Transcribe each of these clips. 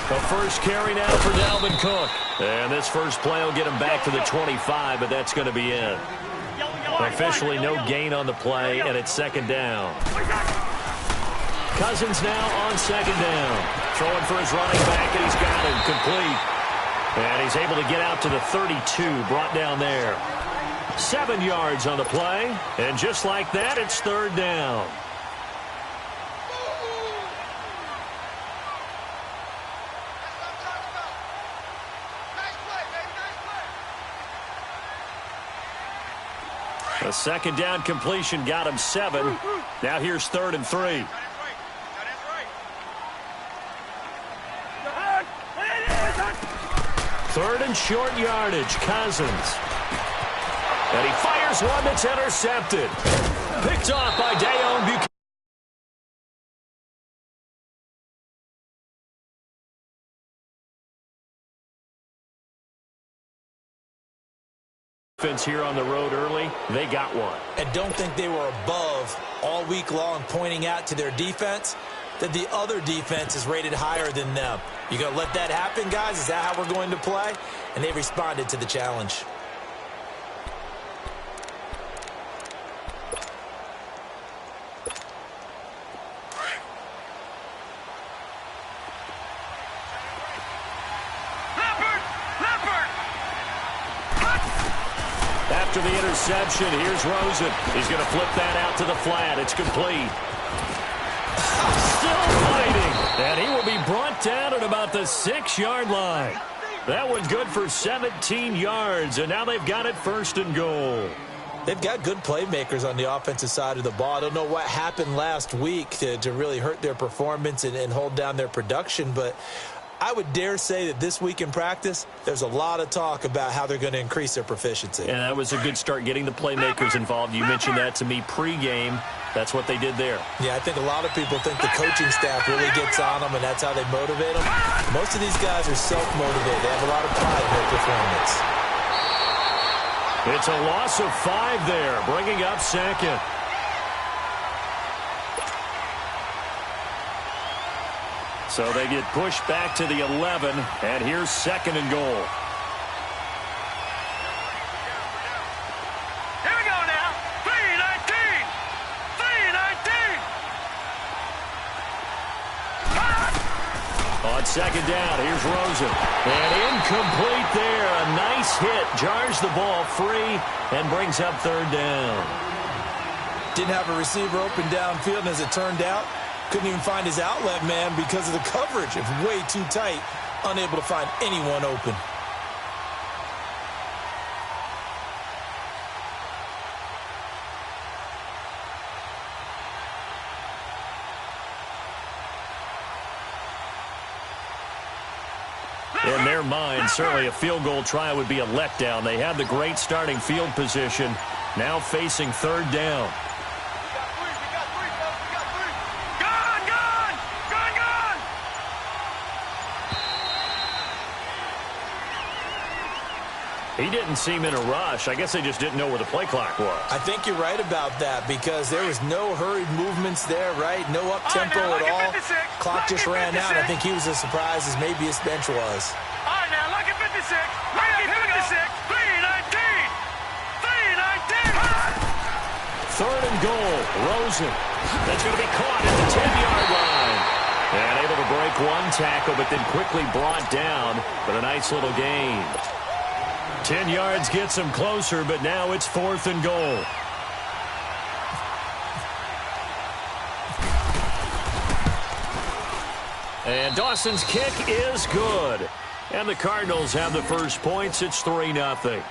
The first carry now for Dalvin Cook. And this first play will get him back to the 25, but that's going to be it. Officially no gain on the play, and it's second down. Cousins now on second down. Throwing for his running back, and he's got him complete. And he's able to get out to the 32, brought down there. 7 yards on the play, and just like that, it's third down. A second down completion got him 7. Now here's 3rd and 3. Third and short yardage, Cousins. And he fires one that's intercepted. Picked off by Dayon Buchanan. Here on the road early, they got one. And don't think they were above all week long, pointing out to their defense that the other defense is rated higher than them. You gonna let that happen, guys? Is that how we're going to play? And they responded to the challenge. After the interception, here's Rosen. He's going to flip that out to the flat. It's complete. Still fighting. And he will be brought down at about the 6-yard line. That one's good for 17 yards, and now they've got it 1st and goal. They've got good playmakers on the offensive side of the ball. I don't know what happened last week to really hurt their performance and hold down their production, but I would dare say that this week in practice, there's a lot of talk about how they're going to increase their proficiency. And that was a good start, getting the playmakers involved. You mentioned that to me pregame. That's what they did there. Yeah, I think a lot of people think the coaching staff really gets on them, and that's how they motivate them. Most of these guys are self-motivated. They have a lot of pride in their performance. It's a loss of 5 there, bringing up 2nd. So they get pushed back to the 11, and here's 2nd and goal. Here we go now. 3-19. 3-19. On second down, here's Rosen. And incomplete there. A nice hit. Jars the ball free and brings up 3rd down. Didn't have a receiver open downfield, and as it turned out, couldn't even find his outlet man because of the coverage. It was way too tight, unable to find anyone open. In their mind, certainly a field goal try would be a letdown. They had the great starting field position, now facing 3rd down. He didn't seem in a rush. I guess they just didn't know where the play clock was. I think you're right about that because there was no hurried movements there, right? No up-tempo at all. Clock just ran out. I think he was as surprised as maybe his bench was. All right, now, look at 56. Look at 56. 3-19. 3-19. 3rd and goal. Rosen. That's going to be caught at the 10-yard line. And able to break one tackle, but then quickly brought down. But a nice little gain. 10 yards gets him closer, but now it's 4th and goal. And Dawson's kick is good. And the Cardinals have the first points. It's 3-0.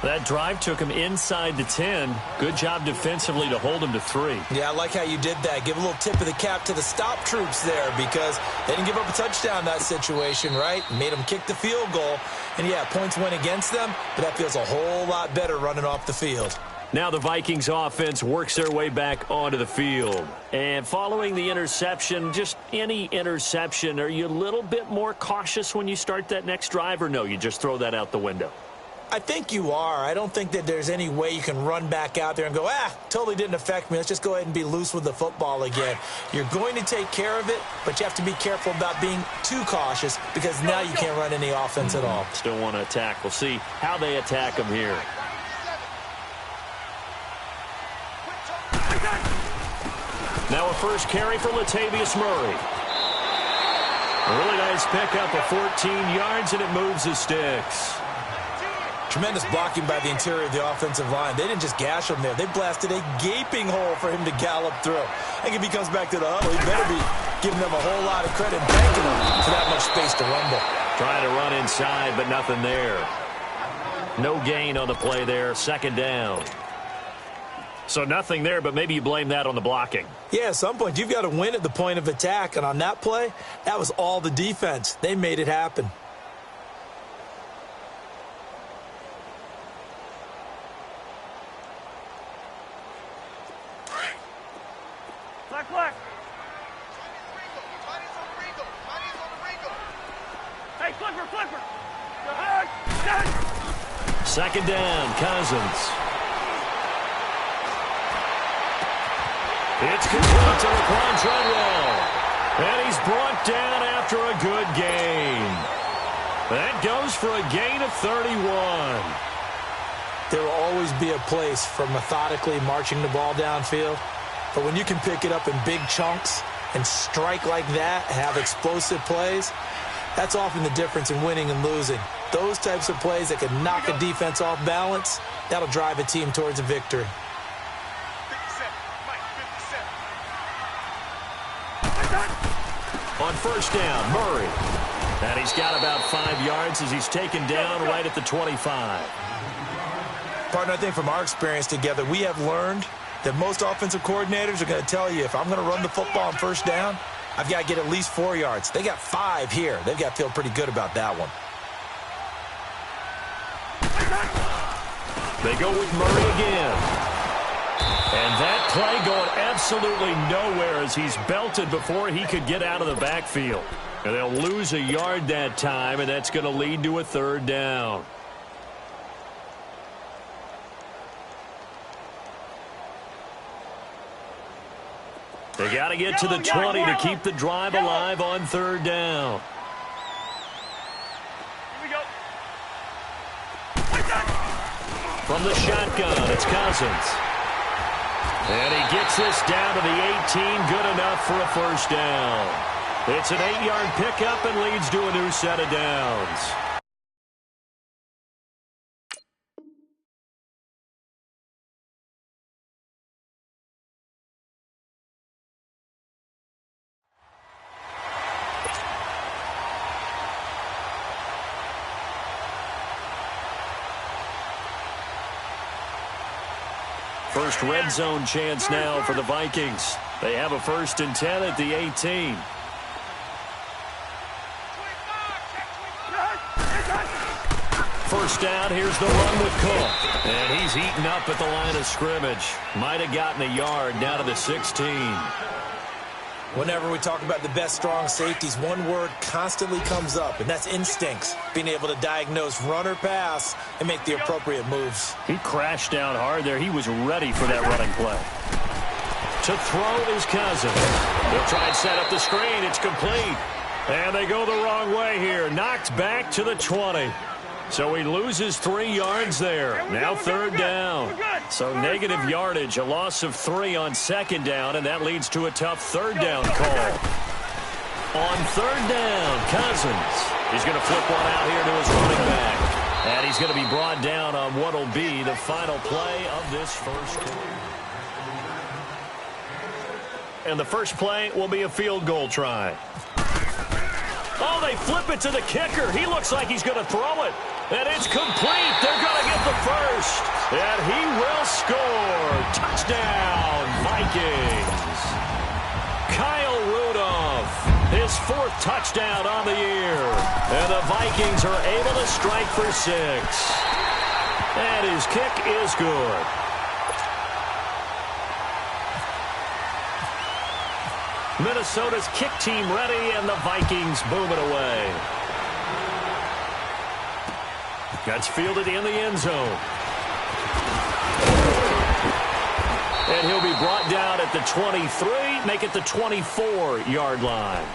That drive took him inside the 10. Good job defensively to hold him to 3. Yeah, I like how you did that. Give a little tip of the cap to the stop troops there because they didn't give up a touchdown in that situation, right? Made them kick the field goal. And, yeah, points went against them, but that feels a whole lot better running off the field. Now the Vikings offense works their way back onto the field. And following the interception, just any interception, are you a little bit more cautious when you start that next drive, or no, you just throw that out the window? I think you are. I don't think that there's any way you can run back out there and go, totally didn't affect me. Let's just go ahead and be loose with the football again. You're going to take care of it, but you have to be careful about being too cautious because now you can't run any offense at all. Still want to attack. We'll see how they attack him here. Now a first carry for Latavius Murray. A really nice pickup of 14 yards, and it moves the sticks. Tremendous blocking by the interior of the offensive line. They didn't just gash him there. They blasted a gaping hole for him to gallop through. I think if he comes back to the huddle, he better be giving them a whole lot of credit and thanking them for that much space to rumble. Trying to run inside, but nothing there. No gain on the play there. Second down. So nothing there, but maybe you blame that on the blocking. Yeah, at some point, you've got to win at the point of attack. And on that play, that was all the defense. They made it happen. Black. Hey, flipper. Second down, Cousins. It's complete to Laquan Treadwell. And he's brought down after a good gain. That goes for a gain of 31. There will always be a place for methodically marching the ball downfield. But when you can pick it up in big chunks and strike like that, have explosive plays, that's often the difference in winning and losing. Those types of plays that can knock a defense off balance, that'll drive a team towards a victory. On first down, Murray. And he's got about 5 yards as he's taken down right at the 25. Partner, I think from our experience together, we have learned that most offensive coordinators are going to tell you, if I'm going to run the football on first down, I've got to get at least 4 yards. They got 5 here. They've got to feel pretty good about that one. They go with Murray again. And that play going absolutely nowhere as he's belted before he could get out of the backfield. And they'll lose a yard that time, and that's going to lead to a third down. They got to get to the 20 to keep the drive alive on third down. Here we go. From the shotgun, it's Cousins. And he gets this down to the 18, good enough for a first down. It's an 8-yard pickup and leads to a new set of downs. First red zone chance now for the Vikings. They have a 1st and 10 at the 18. First down, here's the run with Cook. And he's eaten up at the line of scrimmage. Might have gotten a yard down to the 16. Whenever we talk about the best strong safeties, one word constantly comes up, and that's instincts. Being able to diagnose run or pass and make the appropriate moves. He crashed down hard there. He was ready for that running play. To throw is Cousins. They'll try and set up the screen. It's complete. And they go the wrong way here. Knocked back to the 20. So he loses 3 yards there. Now third down. So negative yardage, a loss of 3 on second down, and that leads to a tough third down call. On third down, Cousins. He's going to flip one out here to his running back. And he's going to be brought down on what will be the final play of this first quarter. And the first play will be a field goal try. Oh, they flip it to the kicker. He looks like he's going to throw it. And it's complete. They're going to get the first. And he will score. Touchdown, Vikings. Kyle Rudolph, his 4th touchdown on the year. And the Vikings are able to strike for 6. And his kick is good. Minnesota's kick team ready, and the Vikings boom it away. That's fielded in the end zone. And he'll be brought down at the 23, make it the 24-yard line.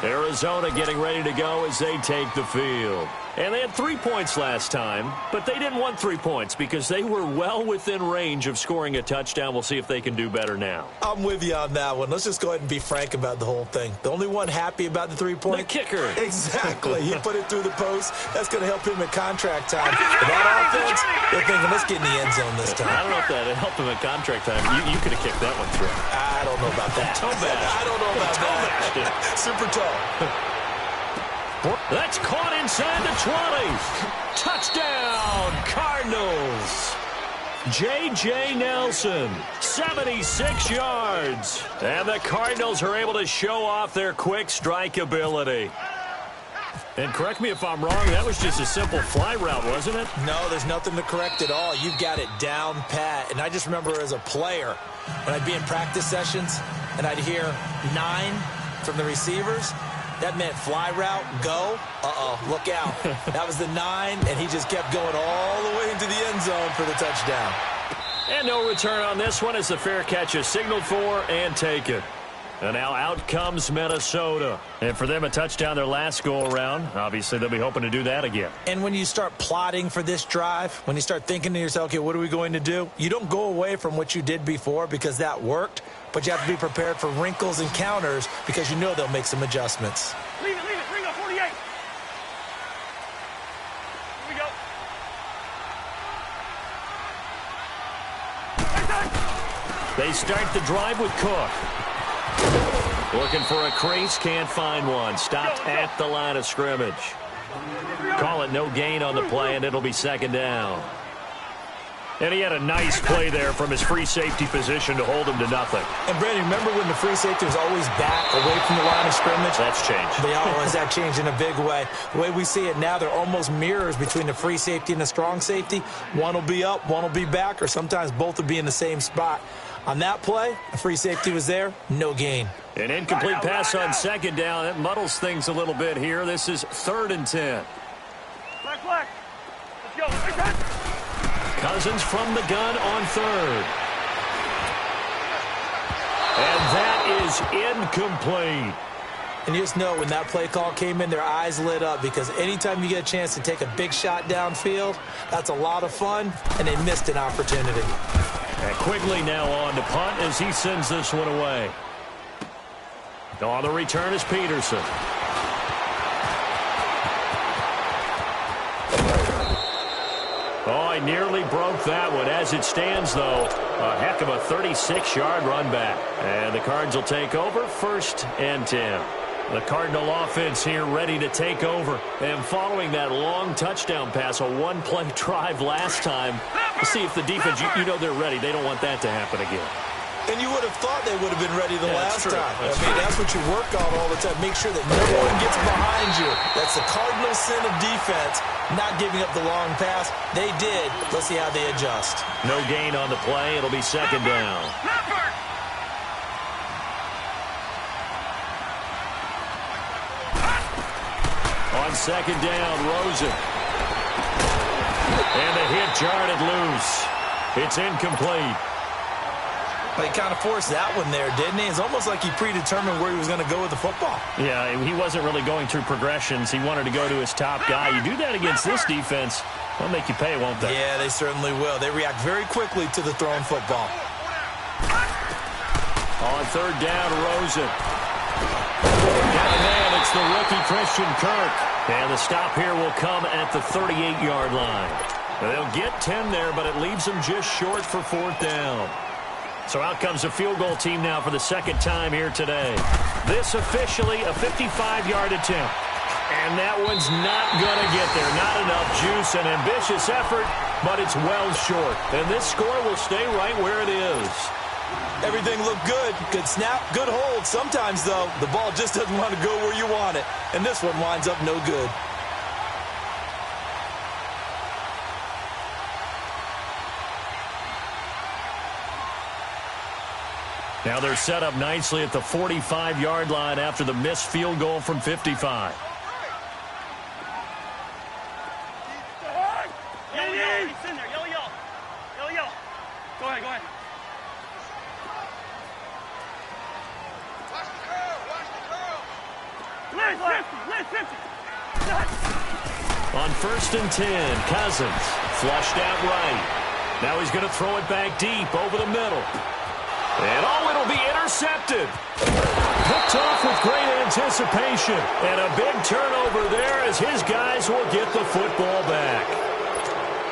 Arizona getting ready to go as they take the field. And they had 3 points last time, but they didn't want 3 points because they were well within range of scoring a touchdown. We'll see if they can do better now. I'm with you on that one. Let's just go ahead and be frank about the whole thing. The only one happy about the 3-point? The kicker. Exactly. He put it through the post. That's going to help him at contract time. But that offense, they're thinking, let's get in the end zone this time. I don't know if that helped him at contract time. You could have kicked that one through. I don't know about that. Toe bash. I don't know about that. Super toe. That's caught inside the 20. Touchdown, Cardinals. J.J. Nelson, 76 yards. And the Cardinals are able to show off their quick strike ability. And correct me if I'm wrong, that was just a simple fly route, wasn't it? No, there's nothing to correct at all. You've got it down pat. And I just remember as a player, when I'd be in practice sessions and I'd hear 9 from the receivers, that meant fly route, go. Look out. That was the 9, and he just kept going all the way into the end zone for the touchdown. And no return on this one as the fair catch is signaled for and taken. And now out comes Minnesota. And for them, a touchdown their last go-around. Obviously, they'll be hoping to do that again. And when you start plotting for this drive, when you start thinking to yourself, okay, what are we going to do? You don't go away from what you did before because that worked, but you have to be prepared for wrinkles and counters because you know they'll make some adjustments. Leave it. Bring up 48. Here we go. They start the drive with Cook. Looking for a crease, can't find one. Stopped at the line of scrimmage. Call it no gain on the play, and it'll be second down. And he had a nice play there from his free safety position to hold him to nothing. And, Brandon, remember when the free safety was always back away from the line of scrimmage? That's changed. They always have changed in a big way. The way we see it now, they're almost mirrors between the free safety and the strong safety. One will be up, one will be back, or sometimes both will be in the same spot. On that play, the free safety was there, no gain. An incomplete pass on second down. That muddles things a little bit here. This is 3rd and 10. Flag. Let's go. Cousins from the gun on 3rd. And that is incomplete. And you just know when that play call came in, their eyes lit up because anytime you get a chance to take a big shot downfield, that's a lot of fun, and they missed an opportunity. And Quigley now on to punt as he sends this one away. On the return is Peterson. Oh, he nearly broke that one. As it stands, though, a heck of a 36-yard run back. And the Cards will take over 1st and 10. The Cardinal offense here ready to take over. And following that long touchdown pass, a one-play drive last time, to see if the defense, you know they're ready. They don't want that to happen again. And you would have thought they would have been ready the last time. That's what you work on all the time. Make sure that no one gets behind you. That's the cardinal sin of defense, not giving up the long pass. They did. Let's see how they adjust. No gain on the play. It'll be second down. On second down, Rosen. And the hit jarred it loose. It's incomplete. But he kind of forced that one there, didn't he? It's almost like he predetermined where he was going to go with the football. Yeah, he wasn't really going through progressions. He wanted to go to his top guy. You do that against this defense, they'll make you pay, won't they? Yeah, they certainly will. They react very quickly to the thrown football. On third down, Rosen. And it's the rookie Christian Kirk. And the stop here will come at the 38-yard line. They'll get 10 there, but it leaves them just short for 4th down. So out comes the field goal team now for the second time here today. This officially a 55-yard attempt. And that one's not going to get there. Not enough juice, an ambitious effort, but it's well short. And this score will stay right where it is. Everything looked good. Good snap, good hold. Sometimes, though, the ball just doesn't want to go where you want it. And this one winds up no good. Now they're set up nicely at the 45-yard line after the missed field goal from 55. go ahead. Liz, 50. On 1st and 10, Cousins flushed out right. Now he's going to throw it back deep over the middle. And it'll be intercepted. Picked off with great anticipation. And a big turnover there as his guys will get the football back.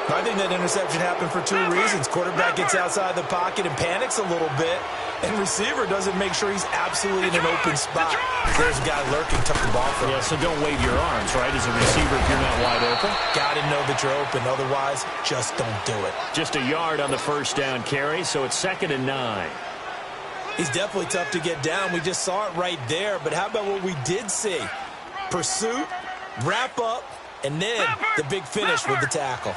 I think that interception happened for two reasons. Quarterback gets outside the pocket and panics a little bit, and receiver doesn't make sure he's absolutely in an open spot. There's a guy lurking, took the ball from him. Yeah, so don't wave your arms, right, as a receiver if you're not wide open. Got to know that you're open. Otherwise, just don't do it. Just a yard on the first down carry, so it's 2nd and 9. He's definitely tough to get down. We just saw it right there, but how about what we did see? Pursuit, wrap up, and then the big finish with the tackle.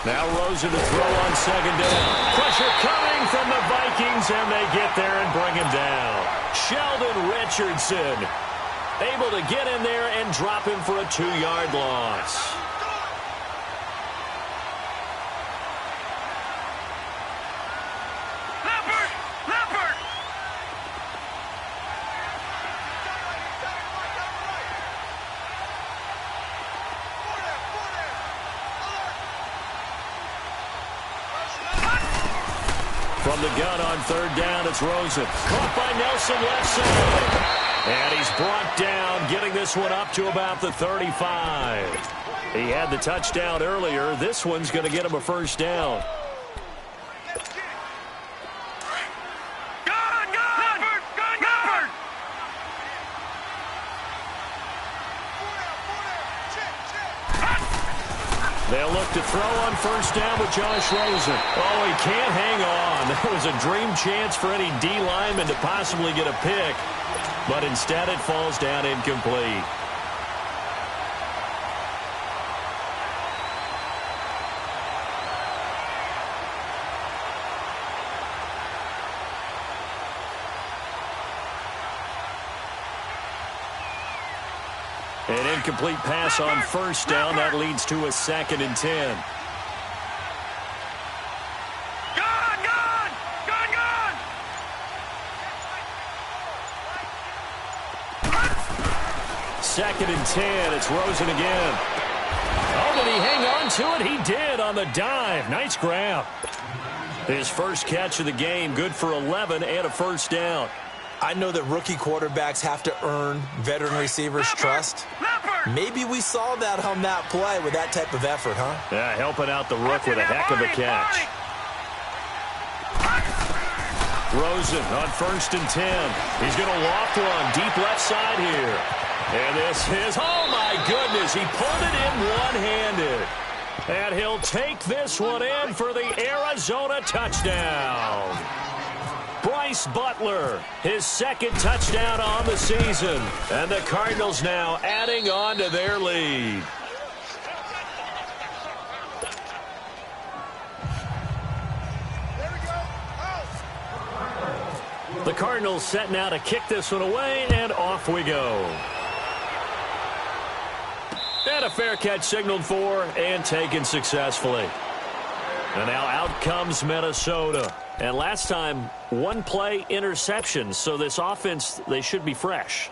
Now Rosen to throw on 2nd down. Pressure coming from the Vikings, and they get there and bring him down. Sheldon Richardson able to get in there and drop him for a 2-yard loss. From the gun on 3rd down, it's Rosen. Caught by Nelson left side. And he's brought down, getting this one up to about the 35. He had the touchdown earlier. This one's going to get him a 1st down. They'll look to throw on 1st down with Josh Rosen. Oh, he can't hang on. That was a dream chance for any D lineman to possibly get a pick, but instead it falls down incomplete. An incomplete pass on 1st down. That leads to a 2nd and 10. Second and 10. It's Rosen again. Oh, did he hang on to it? He did on the dive. Nice grab. His first catch of the game. Good for 11 and a 1st down. I know that rookie quarterbacks have to earn veteran receivers' trust. Maybe we saw that on that play with that type of effort, huh? Yeah, helping out the rook with a heck of a catch. Rosen on 1st and 10. He's going to loft one deep left side here. And this is, oh my goodness, he pulled it in one-handed. And he'll take this one in for the Arizona touchdown. Bryce Butler, his 2nd touchdown on the season. And the Cardinals now adding on to their lead. The Cardinals set now to kick this one away, and off we go. And a fair catch signaled for and taken successfully. And now out comes Minnesota. And last time, 1-play interception. So this offense, they should be fresh.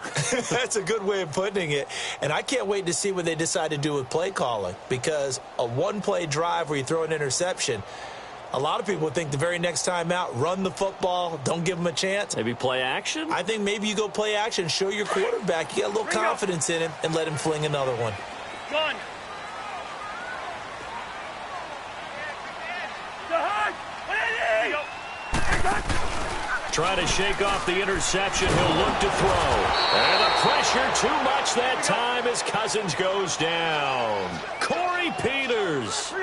That's a good way of putting it. And I can't wait to see what they decide to do with play calling. Because a 1-play drive where you throw an interception, a lot of people think the very next time out, run the football, don't give them a chance. Maybe play action? I think maybe you go play action, show your quarterback you got a little confidence in him, and let him fling another one. Gun. Trying to shake off the interception. He'll look to throw. And the pressure too much that time as Cousins goes down. Corey Peters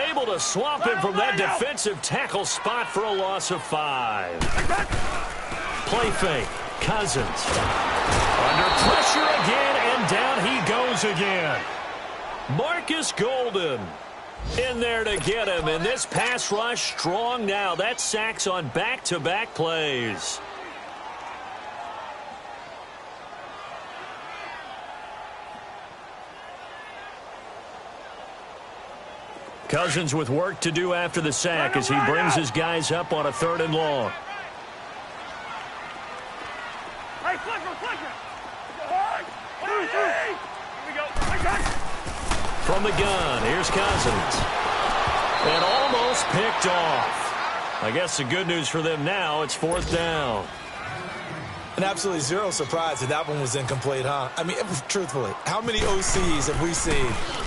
able to swamp him from that defensive tackle spot for a loss of 5. Play fake. Cousins under pressure again, and down he goes again. Marcus Golden in there to get him, and this pass rush strong now. That's sacks on back-to-back plays. Cousins with work to do after the sack as he brings his guys up on a 3rd and long. Hey, flipper. Here we go. From the gun, here's Cousins. And almost picked off. I guess the good news for them now, it's 4th down. And absolutely zero surprise that one was incomplete, huh? I mean, truthfully, how many OCs have we seen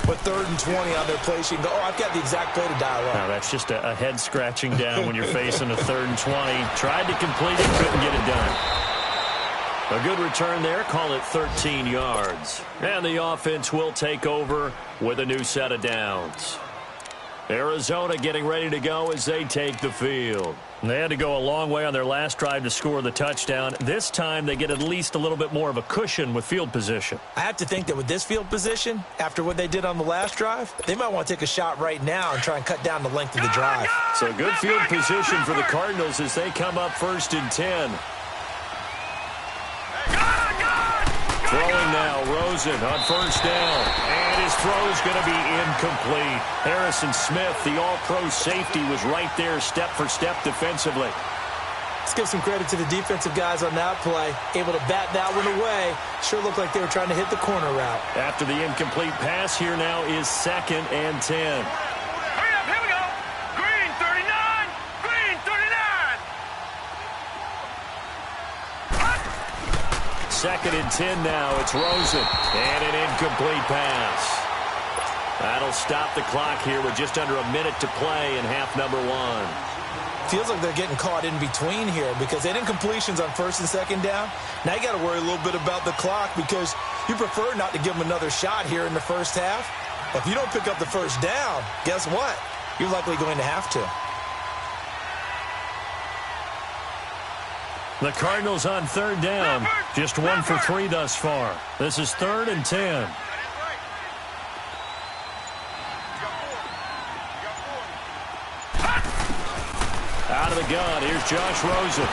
with 3rd and 20 on their play sheet and go, oh, I've got the exact play to dial up? No, that's just a head scratching down when you're facing a 3rd and 20. Tried to complete it, couldn't get it done. A good return there, call it 13 yards. And the offense will take over with a new set of downs. Arizona getting ready to go as they take the field. They had to go a long way on their last drive to score the touchdown. This time they get at least a little bit more of a cushion with field position. I have to think that with this field position, after what they did on the last drive, they might want to take a shot right now and try and cut down the length of the drive. So good field position for the Cardinals as they come up 1st and 10. Throwing now, Rosen on 1st down. And his throw's going to be incomplete. Harrison Smith, the all-pro safety, was right there step for step defensively. Let's give some credit to the defensive guys on that play. Able to bat that one away. Sure looked like they were trying to hit the corner route. After the incomplete pass, here now is 2nd and 10. Hurry up, here we go. Green 39. Green 39. 2nd and 10 now. It's Rosen. And an incomplete pass. That'll stop the clock here with just under a minute to play in half number 1. Feels like they're getting caught in between here because they did incompletions on 1st and 2nd down. Now you got to worry a little bit about the clock because you prefer not to give them another shot here in the first half. But if you don't pick up the 1st down, guess what? You're likely going to have to. The Cardinals on 3rd down. Just 1 for 3 thus far. This is 3rd and 10. Out of the gun, here's Josh Rosen.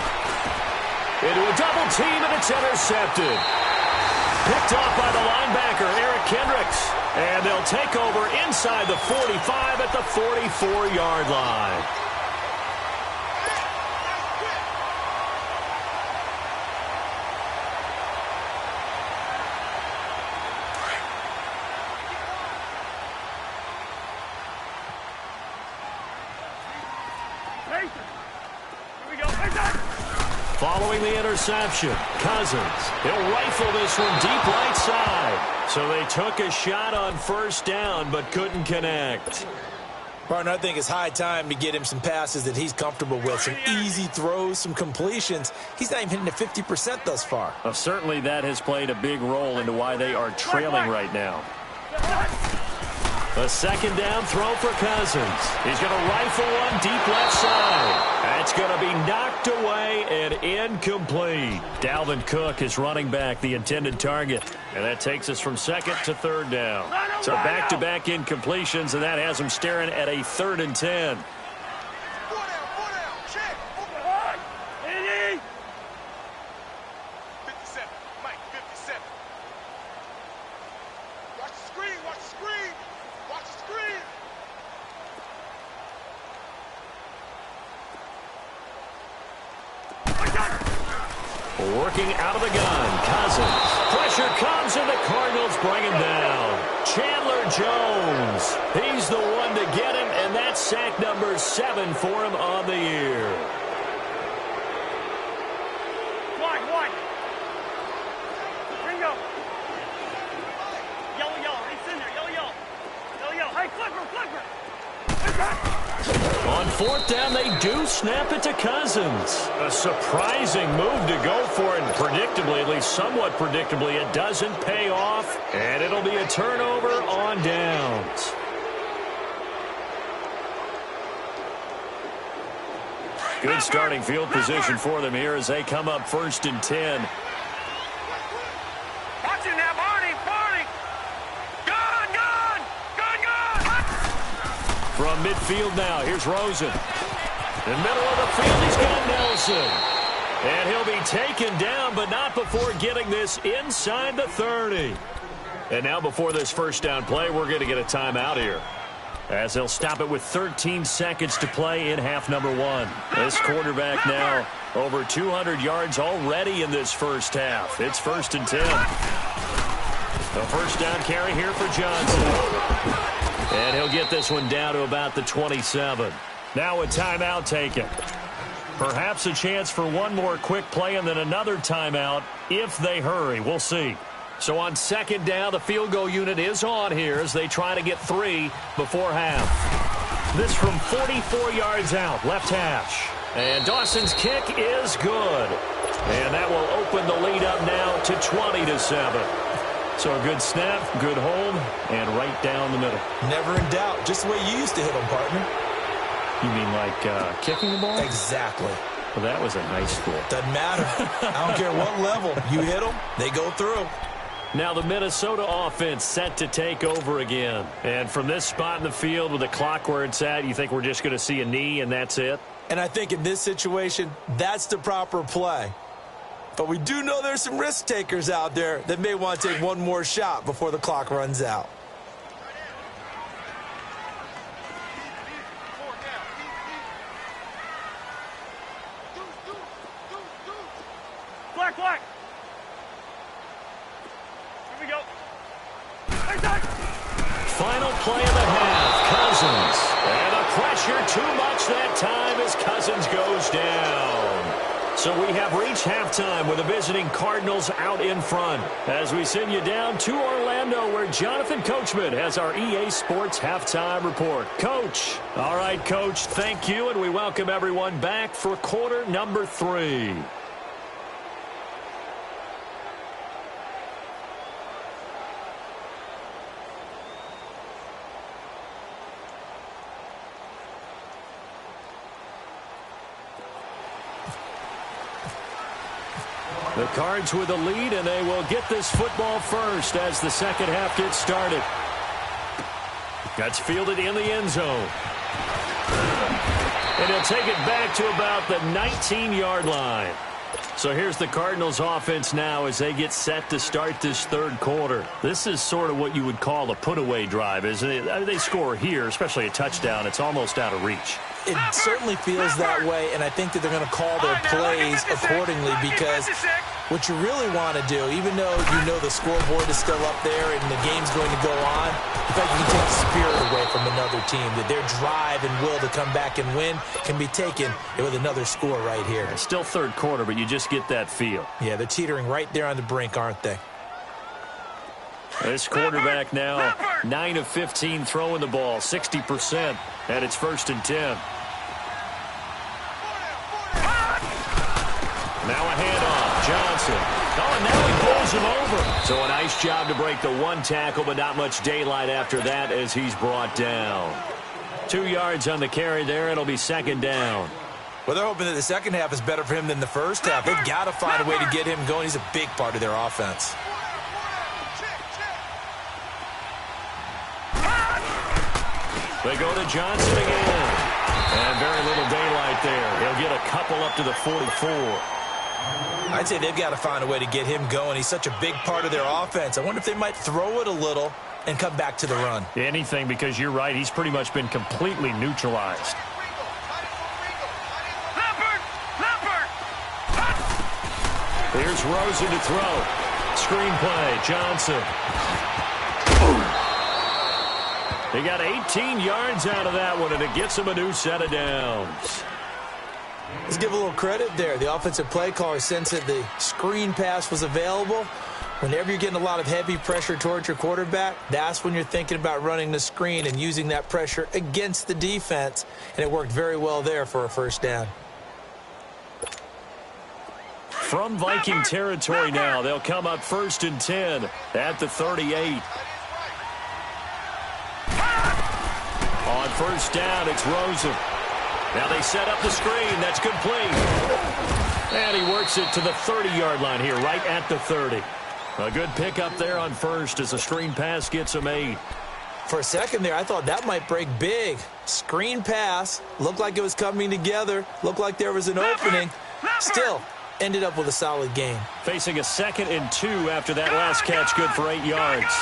Into a double team, and it's intercepted. Picked off by the linebacker, Eric Kendricks. And they'll take over inside the 45 at the 44-yard line. Following the interception, Cousins. He'll rifle this one deep right side. So they took a shot on 1st down, but couldn't connect. Martin, I think it's high time to get him some passes that he's comfortable with. Some easy throws, some completions. He's not even hitting the 50% thus far. Well, certainly that has played a big role into why they are trailing right now. A 2nd down throw for Cousins. He's going to rifle one deep left side. That's going to be knocked away and incomplete. Dalvin Cook is running back, the intended target. And that takes us from 2nd to 3rd down. So back-to-back incompletions, and that has him staring at a 3rd and 10. Working out of the gun, Cousins. Pressure comes, and the Cardinals bring him down. Chandler Jones. He's the one to get him, and that's sack number 7 for him on the year. Wide. Bingo. Yellow. It's in there. Yellow. Hey, flipper. On 4th down, they do snap it to Cousins. A surprising move to go for it, and predictably, at least somewhat predictably, it doesn't pay off, and it'll be a turnover on downs. Good starting field position for them here as they come up 1st and 10. Watch it now, Barney. From midfield now, here's Rosen. In the middle of the field, he's got Nelson. And he'll be taken down, but not before getting this inside the 30. And now before this 1st down play, we're going to get a timeout here. as they'll stop it with 13 seconds to play in half number one. This quarterback now over 200 yards already in this first half. It's 1st and 10. A first down carry here for Johnson. And he'll get this one down to about the 27. Now a timeout taken. Perhaps a chance for one more quick play and then another timeout if they hurry. We'll see. So on 2nd down, the field goal unit is on here as they try to get 3 before half. This from 44 yards out, left hash. And Dawson's kick is good. And that will open the lead up now to 20-7. So a good snap, good hold, and right down the middle. Never in doubt. Just the way you used to hit them, partner. You mean like kicking the ball? Exactly. Well, that was in high school. Doesn't matter. I don't care what level. You hit them, they go through. Now the Minnesota offense set to take over again. And from this spot in the field with the clock where it's at, you think we're just going to see a knee and that's it? And I think in this situation, that's the proper play. But we do know there's some risk takers out there that may want to take one more shot before the clock runs out. Black. Here we go. Final play of the half, Cousins. And the pressure too much that time as Cousins goes down. So we have reached halftime with the visiting Cardinals out in front. As we send you down to Orlando where Jonathan Coachman has our EA Sports halftime report. Coach. All right, Coach, thank you, and we welcome everyone back for quarter number 3. The Cards with a lead, and they will get this football first as the second half gets started. That's fielded in the end zone. And he'll take it back to about the 19-yard line. So here's the Cardinals offense now as they get set to start this third quarter. This is sort of what you would call a put-away drive, isn't it? I mean, they score here, especially a touchdown. It's almost out of reach. It certainly feels that way, and I think that they're going to call their plays accordingly because what you really want to do, even though you know the scoreboard is still up there and the game's going to go on, in fact, you can take the spirit away from another team, that their drive and will to come back and win can be taken with another score right here. It's still third quarter, but you just get that feel. Yeah, they're teetering right there on the brink, aren't they? This quarterback now 9 of 15 throwing the ball, 60%, and it's 1st and 10. Now a handoff, Johnson. Oh, and now he pulls him over. So a nice job to break the one tackle, but not much daylight after that as he's brought down. 2 yards on the carry there. It'll be 2nd down. Well, they're hoping that the second half is better for him than the first half. They've got to find a way to get him going. He's a big part of their offense. They go to Johnson again. And very little daylight there. He'll get a couple up to the 44. I'd say they've got to find a way to get him going. He's such a big part of their offense. I wonder if they might throw it a little and come back to the run. Anything, because you're right. He's pretty much been completely neutralized. Here's Rosen to throw. Screen play, Johnson. He got 18 yards out of that one, and it gets him a new set of downs. Let's give a little credit there. The offensive play caller sensed that the screen pass was available. Whenever you're getting a lot of heavy pressure towards your quarterback, that's when you're thinking about running the screen and using that pressure against the defense, and it worked very well there for a first down. From Viking territory now, they'll come up 1st and 10 at the 38. On first down, it's Rosen. Now they set up the screen. That's complete. And he works it to the 30-yard line here, right at the 30. A good pickup there on first as the screen pass gets him 8. For a second there, I thought that might break big. Screen pass. Looked like it was coming together. Looked like there was an opening. Still ended up with a solid gain. Facing a 2nd and 2 after that last catch, good for 8 yards.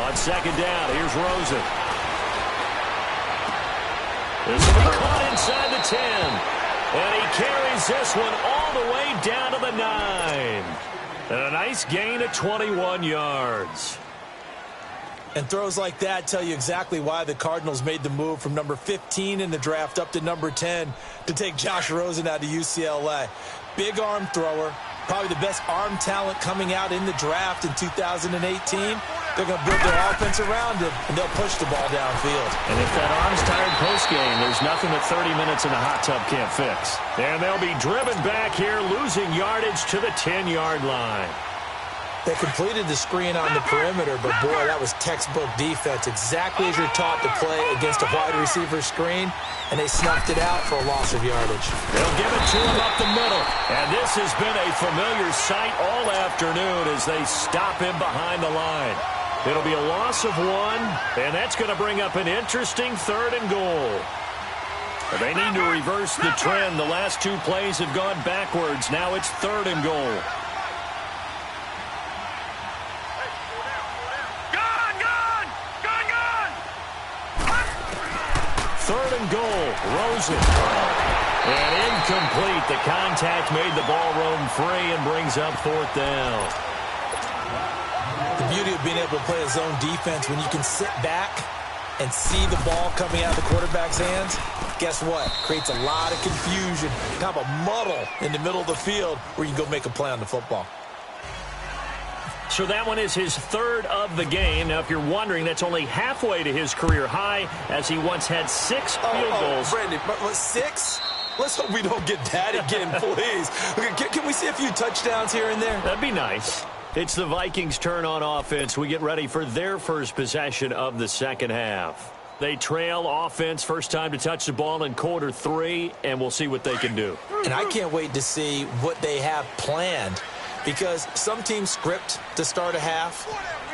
On second down, here's Rosen. This will be caught inside the 10. And he carries this one all the way down to the 9. And a nice gain of 21 yards. And throws like that tell you exactly why the Cardinals made the move from number 15 in the draft up to number 10 to take Josh Rosen out of UCLA. Big arm thrower, probably the best arm talent coming out in the draft in 2018. They're going to build their offense around him, and they'll push the ball downfield. And if that arm's tired postgame, there's nothing that 30 minutes in the hot tub can't fix. And they'll be driven back here, losing yardage to the 10-yard line. They completed the screen on the perimeter, but boy, that was textbook defense, exactly as you're taught to play against a wide receiver screen, and they snuffed it out for a loss of yardage. They'll give it to him up the middle, and this has been a familiar sight all afternoon as they stop him behind the line. It'll be a loss of 1, and that's going to bring up an interesting 3rd and goal. They need to reverse the trend. The last 2 plays have gone backwards. Now it's 3rd and goal. Third and goal, Rosen. And incomplete. The contact made the ball roam free and brings up 4th down. The beauty of being able to play a zone defense when you can sit back and see the ball coming out of the quarterback's hands, guess what? Creates a lot of confusion, kind of a muddle in the middle of the field where you can go make a play on the football. So that one is his 3rd of the game. Now, if you're wondering, that's only halfway to his career high, as he once had 6 field goals. Brandon, but 6? Let's hope we don't get that again, please. Can we see a few touchdowns here and there? That'd be nice. It's the Vikings' turn on offense. We get ready for their first possession of the second half. They trail offense, first time to touch the ball in quarter 3, and we'll see what they can do. And I can't wait to see what they have planned. Because some teams script to start a half.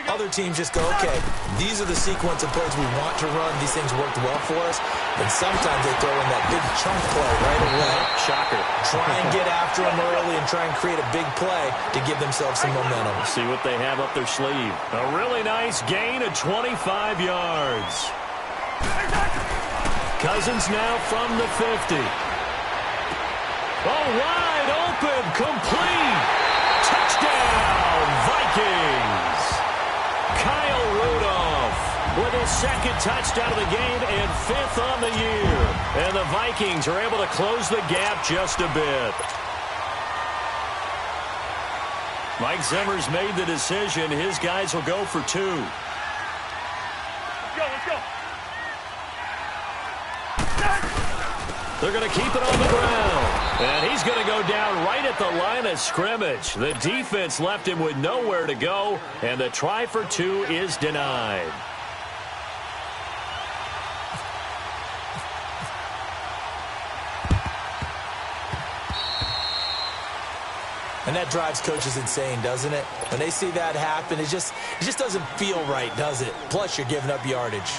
Other teams just go, okay, these are the sequence of plays we want to run. These things worked well for us. And sometimes they throw in that big chunk play right away. Shocker. Try and get after them early and try and create a big play to give themselves some momentum. See what they have up their sleeve. A really nice gain of 25 yards. Cousins now from the 50. Oh, wide open, complete. Touchdown, Vikings! Kyle Rudolph with his 2nd touchdown of the game and 5th on the year. And the Vikings are able to close the gap just a bit. Mike Zimmer's made the decision. His guys will go for 2. Let's go. They're going to keep it on the ground. And he's going to go down right at the line of scrimmage. The defense left him with nowhere to go, and the try for 2 is denied. And that drives coaches insane, doesn't it? When they see that happen, it just doesn't feel right, does it? Plus, you're giving up yardage.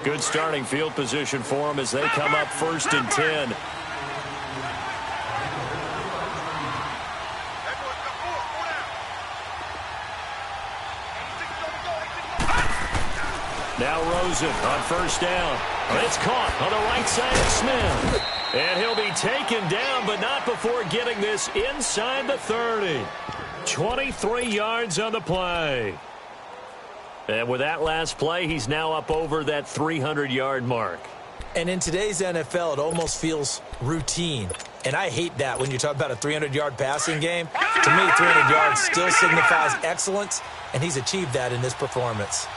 Good starting field position for them as they come up 1st and 10. Now Rosen on 1st down. It's caught on the right side of Smith. And he'll be taken down, but not before getting this inside the 30. 23 yards on the play. And with that last play, he's now up over that 300-yard mark. And in today's NFL, it almost feels routine. And I hate that when you talk about a 300-yard passing game. To me, 300 yards still signifies excellence, and he's achieved that in this performance.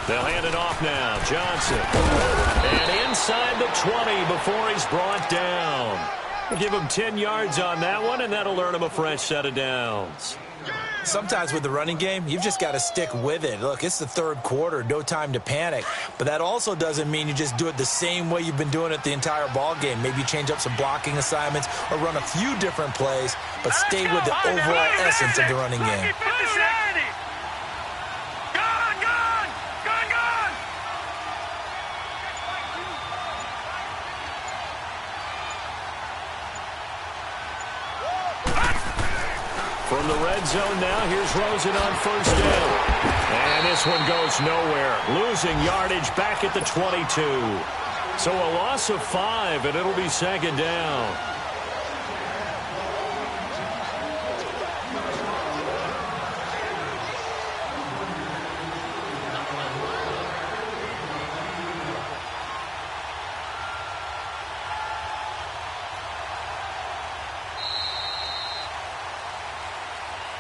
They'll hand it off now. Johnson. And inside the 20 before he's brought down. We'll give him 10 yards on that one, and that'll earn him a fresh set of downs. Sometimes with the running game, you've just got to stick with it. Look, it's the 3rd quarter, no time to panic. But that also doesn't mean you just do it the same way you've been doing it the entire ball game. Maybe change up some blocking assignments or run a few different plays, but stay with the overall essence of the running game. From the red zone now, here's Rosen on first down. And this one goes nowhere. Losing yardage back at the 22. So a loss of 5, and it'll be second down.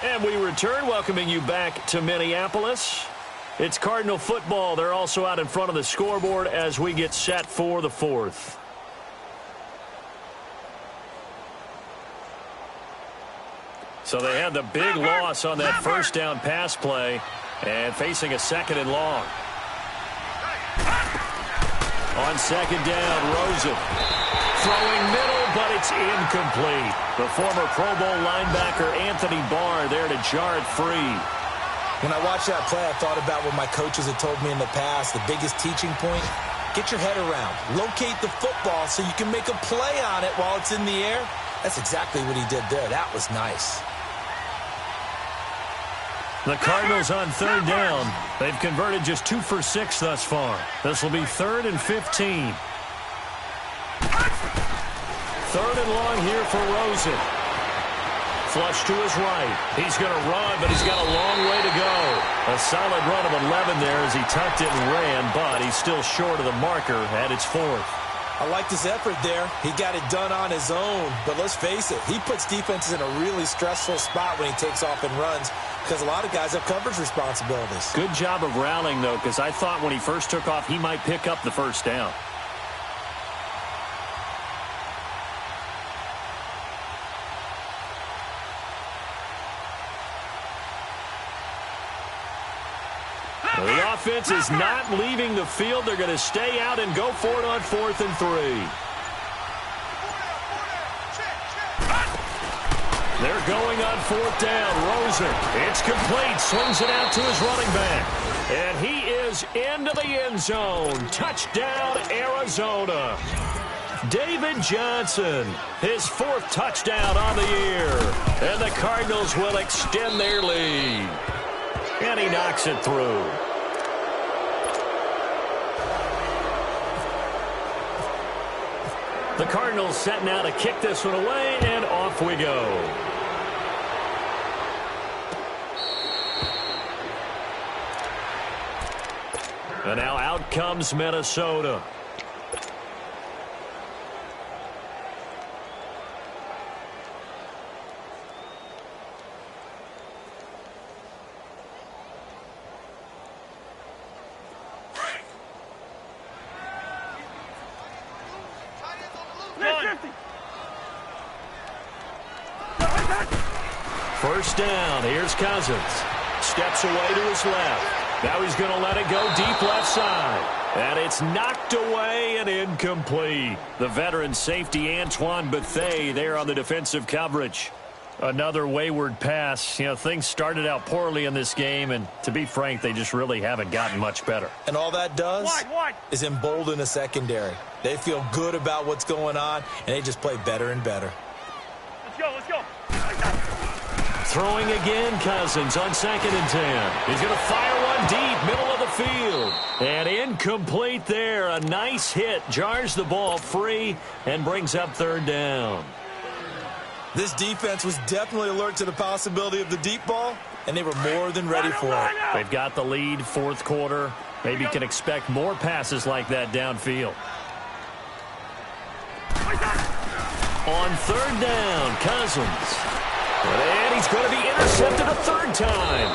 And we return, welcoming you back to Minneapolis. It's Cardinal football. They're also out in front of the scoreboard as we get set for the fourth. So they had the big loss on that first down pass play and facing a second and long. On second down, Rosen throwing middle, but it's incomplete. The former Pro Bowl linebacker Anthony Barr there to jar it free. When I watched that play, I thought about what my coaches had told me in the past. The biggest teaching point, get your head around. Locate the football so you can make a play on it while it's in the air. That's exactly what he did there. That was nice. The Cardinals on third down. They've converted just 2 for 6 thus far. This will be 3rd and 15. 3rd and long here for Rosen. Flush to his right. He's going to run, but he's got a long way to go. A solid run of 11 there as he tucked it and ran, but he's still short of the marker at its 4th. I liked his effort there. He got it done on his own. But let's face it, he puts defenses in a really stressful spot when he takes off and runs because a lot of guys have coverage responsibilities. Good job of rallying, though, because I thought when he first took off, he might pick up the first down. The offense is not leaving the field. They're going to stay out and go for it on 4th and 3. They're going on 4th down. Rosen, it's complete. Swings it out to his running back. And he is into the end zone. Touchdown, Arizona. David Johnson, his 4th touchdown on the year. And the Cardinals will extend their lead. And he knocks it through. The Cardinals setting out to kick this one away, and off we go. And now out comes Minnesota. First down. Here's Cousins. Steps away to his left. Now he's going to let it go deep left side. And it's knocked away and incomplete. The veteran safety Antoine Bethea there on the defensive coverage. Another wayward pass. You know, things started out poorly in this game, and to be frank, they just really haven't gotten much better. And all that does is embolden the secondary. They feel good about what's going on, and they just play better and better. Let's go. Throwing again, Cousins on 2nd and 10. He's going to fire one deep, middle of the field. And incomplete there. A nice hit. Jars the ball free and brings up 3rd down. This defense was definitely alert to the possibility of the deep ball, and they were more than ready for it. They've got the lead, 4th quarter. Maybe can expect more passes like that downfield. On 3rd down, Cousins. And he's going to be intercepted a 3rd time.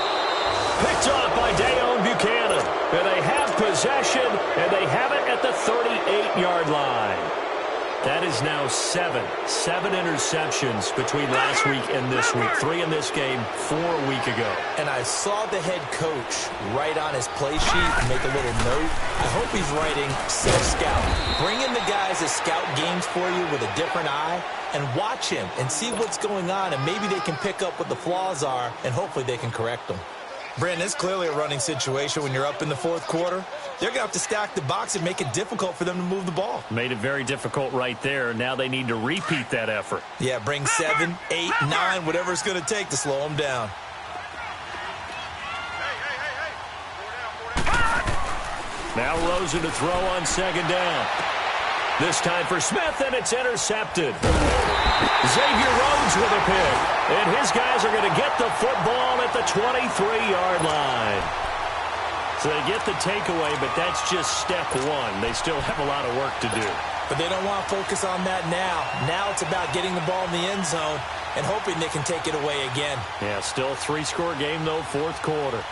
Picked off by Dayon Buchanan. And they have possession, and they have it at the 38-yard line. That is now 7 interceptions between last week and this week. 3 in this game, 4 a week ago. And I saw the head coach write on his play sheet and make a little note. I hope he's writing self-scout. Bring in the guys that scout games for you with a different eye and watch him and see what's going on, and maybe they can pick up what the flaws are, and hopefully they can correct them. Brandon, it's clearly a running situation when you're up in the fourth quarter. They're going to have to stack the box and make it difficult for them to move the ball. Made it very difficult right there. Now they need to repeat that effort. Yeah, bring 7, 8, 9, whatever it's going to take to slow them down. Now Rosen to throw on second down. This time for Smith, and it's intercepted. Xavier Rhodes with a pick. And his guys are going to get the football at the 23-yard line. So they get the takeaway, but that's just step one. They still have a lot of work to do. But they don't want to focus on that now. Now it's about getting the ball in the end zone and hoping they can take it away again. Yeah, still a 3-score game, though, fourth quarter.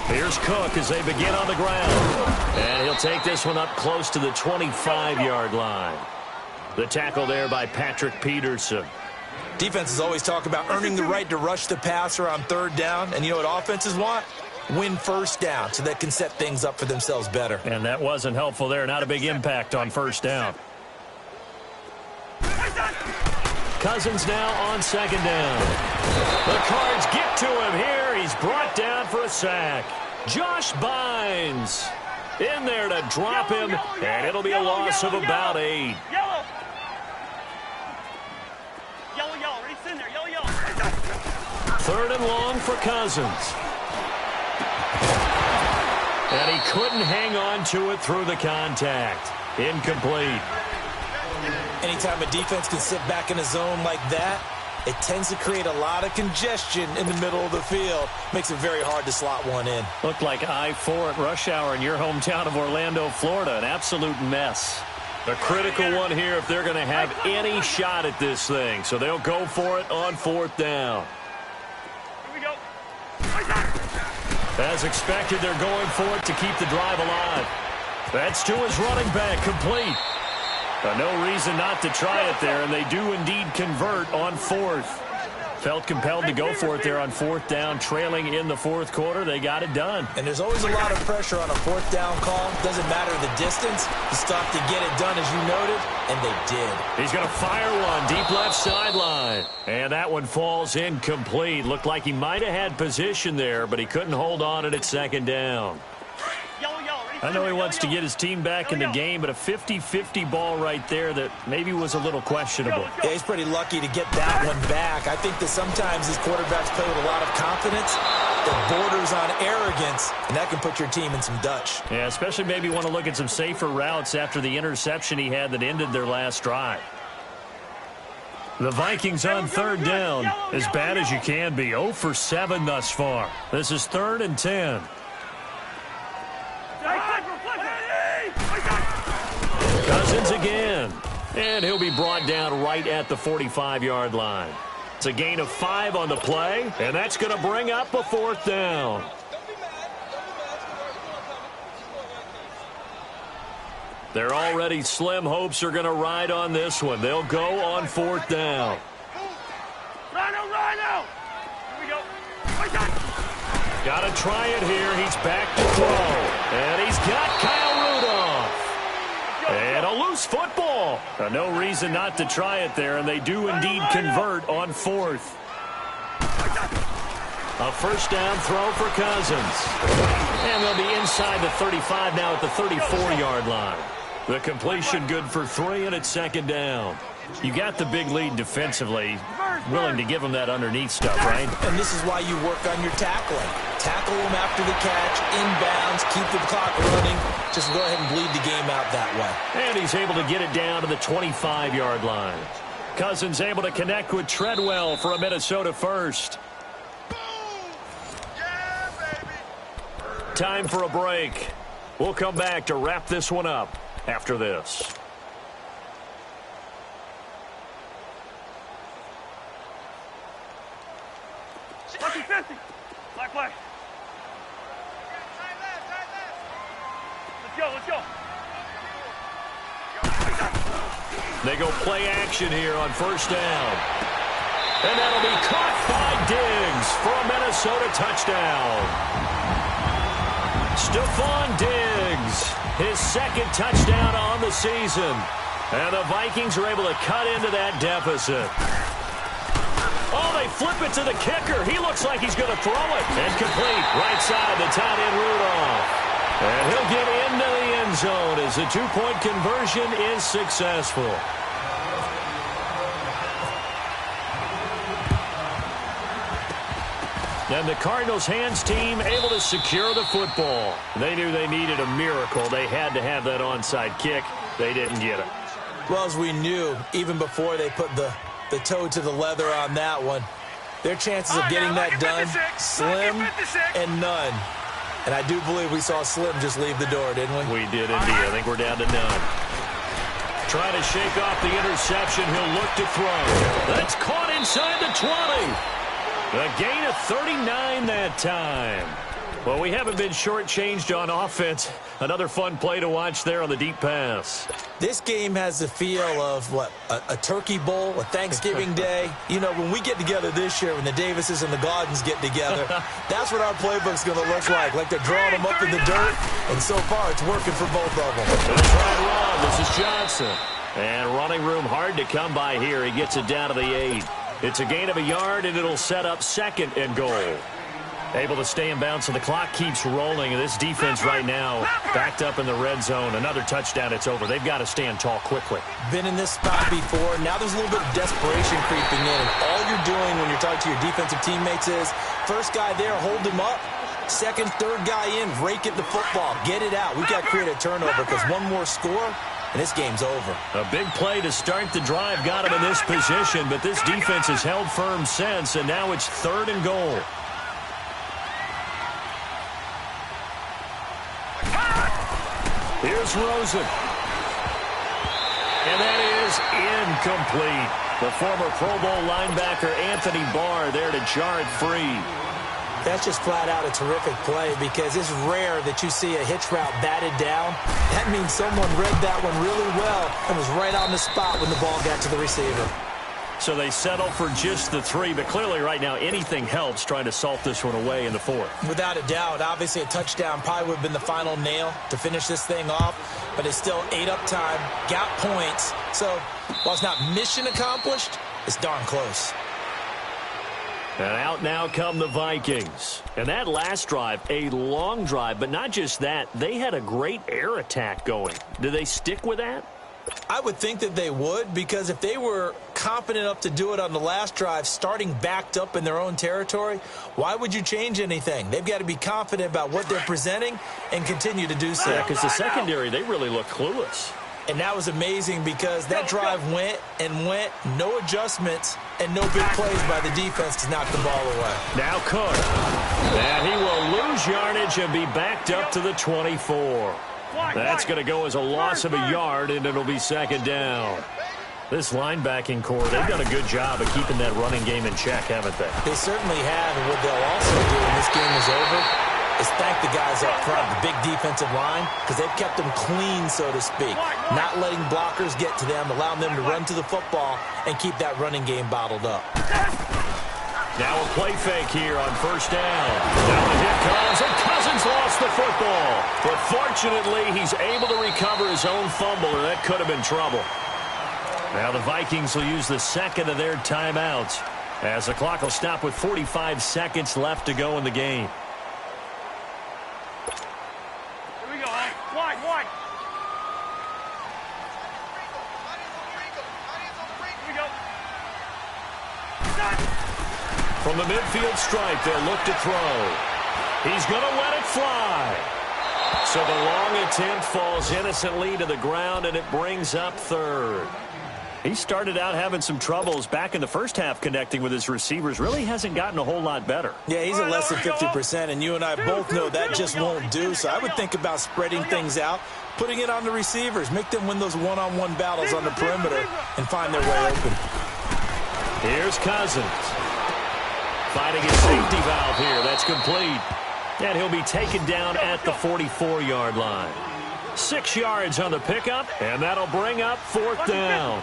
Here's Cook as they begin on the ground. And he'll take this one up close to the 25-yard line. The tackle there by Patrick Peterson. Defenses always talk about earning the right to rush the passer on third down. And you know what offenses want? Win first down so they can set things up for themselves better. And that wasn't helpful there. Not a big impact on first down. Cousins now on second down. The Cards get to him here. He's brought down for a sack. Josh Bynes in there to drop him, and it'll be a loss of about 8. Third and long for Cousins. And he couldn't hang on to it through the contact. Incomplete. Anytime a defense can sit back in a zone like that, it tends to create a lot of congestion in the middle of the field. Makes it very hard to slot one in. Looked like I-4 at rush hour in your hometown of Orlando, Florida. An absolute mess. A critical one here if they're going to have any shot at this thing. So they'll go for it on fourth down. Here we go. As expected, they're going for it to keep the drive alive. That's to his running back, complete. No reason not to try it there, and they do indeed convert on fourth. Felt compelled to go for it there on fourth down, trailing in the fourth quarter. They got it done. And there's always a lot of pressure on a fourth down call. Doesn't matter the distance. You stop to get it done, as you noted, and they did. He's going to fire one deep left sideline. And that one falls incomplete. Looked like he might have had position there, but he couldn't hold on at second down. I know he wants to get his team back in the game, but a 50-50 ball right there that maybe was a little questionable. Yeah, he's pretty lucky to get that one back. I think that sometimes these quarterbacks play with a lot of confidence that borders on arrogance, and that can put your team in some Dutch. Yeah, especially maybe want to look at some safer routes after the interception he had that ended their last drive. The Vikings on third down, as bad as you can be. 0 for 7 thus far. This is 3rd and 10. Cousins again. And he'll be brought down right at the 45-yard line. It's a gain of 5 on the play, and that's going to bring up a 4th down. Their already slim hopes are going to ride on this one. They'll go on 4th down. Rhino! Here we go. Got to try it here. He's back to throw. And he's got Kyle Rudolph. And a loose football. No reason not to try it there, and they do indeed convert on 4th. A first down throw for Cousins. And they'll be inside the 35 now at the 34-yard line. The completion good for 3, and it's 2nd down. You got the big lead defensively. Willing to give them that underneath stuff, right? And this is why you work on your tackling. Tackle them after the catch, inbounds, keep the clock running. Just go ahead and bleed the game out that way. And he's able to get it down to the 25-yard line. Cousins able to connect with Treadwell for a Minnesota first. Yeah, baby. Time for a break. We'll come back to wrap this one up after this. Lucky 50. Black play. Let's go. They go play action here on first down. And that'll be caught by Diggs for a Minnesota touchdown. Stephon Diggs his second touchdown on the season. And the Vikings are able to cut into that deficit. Oh, they flip it to the kicker. He looks like he's going to throw it. And complete, right side, the tight end Rudolph. And he'll get into the end zone as the two-point conversion is successful. And the Cardinals' hands team able to secure the football. They knew they needed a miracle. They had to have that onside kick. They didn't get it. Well, as we knew, even before they put the toe to the leather on that one, their chances of getting that done, slim and none. And I do believe we saw Slim just leave the door, didn't we? We did indeed. I think we're down to none. Trying to shake off the interception. He'll look to throw. That's caught inside the 20. A gain of 39 that time. Well, we haven't been shortchanged on offense. Another fun play to watch there on the deep pass. This game has the feel of, what, a turkey bowl, a Thanksgiving day. You know, when we get together this year, when the Davises and the Gaudens get together, that's what our playbook's going to look like they're drawing them up in the dirt, and so far it's working for both of them. Let's try and run. This is Johnson. And running room hard to come by here. He gets it down to the 8. It's a gain of a yard, and it'll set up 2nd and goal. Able to stay in bounds, so the clock keeps rolling. And this defense right now backed up in the red zone. Another touchdown, it's over. They've got to stand tall quickly. Been in this spot before. Now there's a little bit of desperation creeping in. And all you're doing when you're talking to your defensive teammates is, first guy there, hold him up. Second, third guy in, rake at the football. Get it out. We've got to create a turnover because one more score, and this game's over. A big play to start the drive got him in this position, but this defense has held firm since, and now it's 3rd and goal. Here's Rosen. And that is incomplete. The former Pro Bowl linebacker Anthony Barr there to jar it free. That's just flat out a terrific play because it's rare that you see a hitch route batted down. That means someone read that one really well and was right on the spot when the ball got to the receiver. So they settle for just the 3, but clearly right now anything helps trying to salt this one away in the 4th. Without a doubt, obviously a touchdown probably would have been the final nail to finish this thing off, but it's still 8 up time, got points. So while it's not mission accomplished, it's darn close. And out now come the Vikings. And that last drive, a long drive, but not just that, they had a great air attack going. Do they stick with that? I would think that they would, because if they were confident enough to do it on the last drive, starting backed up in their own territory, why would you change anything? They've got to be confident about what they're presenting and continue to do so. Yeah, because the secondary, they really look clueless. And that was amazing because that drive went and went, no adjustments, and no big plays by the defense to knock the ball away. Now Cook. And he will lose yardage and be backed up to the 24. That's going to go as a loss of a yard, and it'll be 2nd down. This linebacking core, they've done a good job of keeping that running game in check, haven't they? They certainly have, and what they'll also do when this game is over is thank the guys up front, the big defensive line, because they've kept them clean, so to speak, not letting blockers get to them, allowing them to run to the football and keep that running game bottled up. Now a play fake here on 1st down. Now the hit comes, and Cousins lost the football. But fortunately, he's able to recover his own fumble, or that could have been trouble. Now the Vikings will use the 2nd of their timeouts as the clock will stop with 45 seconds left to go in the game. Here we go. Wide. Here we go. From the midfield stripe, they'll look to throw. He's going to let it fly. So the long attempt falls innocently to the ground, and it brings up 3rd. He started out having some troubles back in the first half connecting with his receivers. Really hasn't gotten a whole lot better. Yeah, he's at less than 50%, and you and I both know that just won't do. So I would think about spreading things out, putting it on the receivers, make them win those one-on-one battles on the perimeter and find their way open. Here's Cousins. Finding his safety valve here. That's complete. And he'll be taken down at the 44-yard line. 6 yards on the pickup, and that'll bring up 4th down.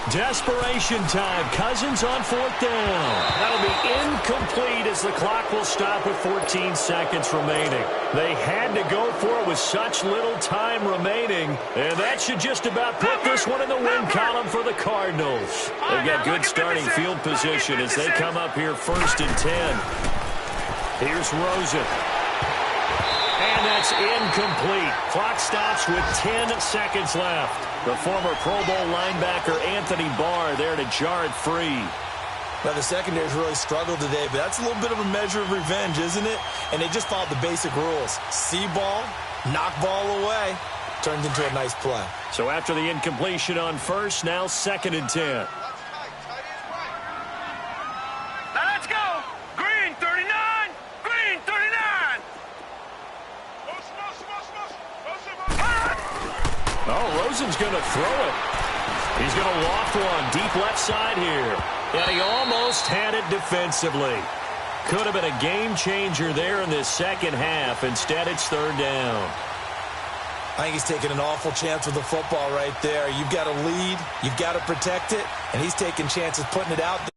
Desperation time. Cousins on 4th down. That'll be incomplete as the clock will stop with 14 seconds remaining. They had to go for it with such little time remaining, and that should just about put this one in the win column for the Cardinals. They've got good starting field position as they come up here 1st and 10. Here's Rosen. And that's incomplete. Clock stops with 10 seconds left. The former Pro Bowl linebacker Anthony Barr there to jar it free. Well, the secondary's really struggled today, but that's a little bit of a measure of revenge, isn't it? And they just followed the basic rules. See ball, knock ball away. Turned into a nice play. So after the incompletion on 1st, now 2nd and 10. Now let's go. Green 39. Green 39. Oh, Rosen's going to throw it. He's going to loft one deep left side here. And he almost had it defensively. Could have been a game changer there in this second half. Instead, it's 3rd down. I think he's taking an awful chance with the football right there. You've got to lead. You've got to protect it. And he's taking chances putting it out there.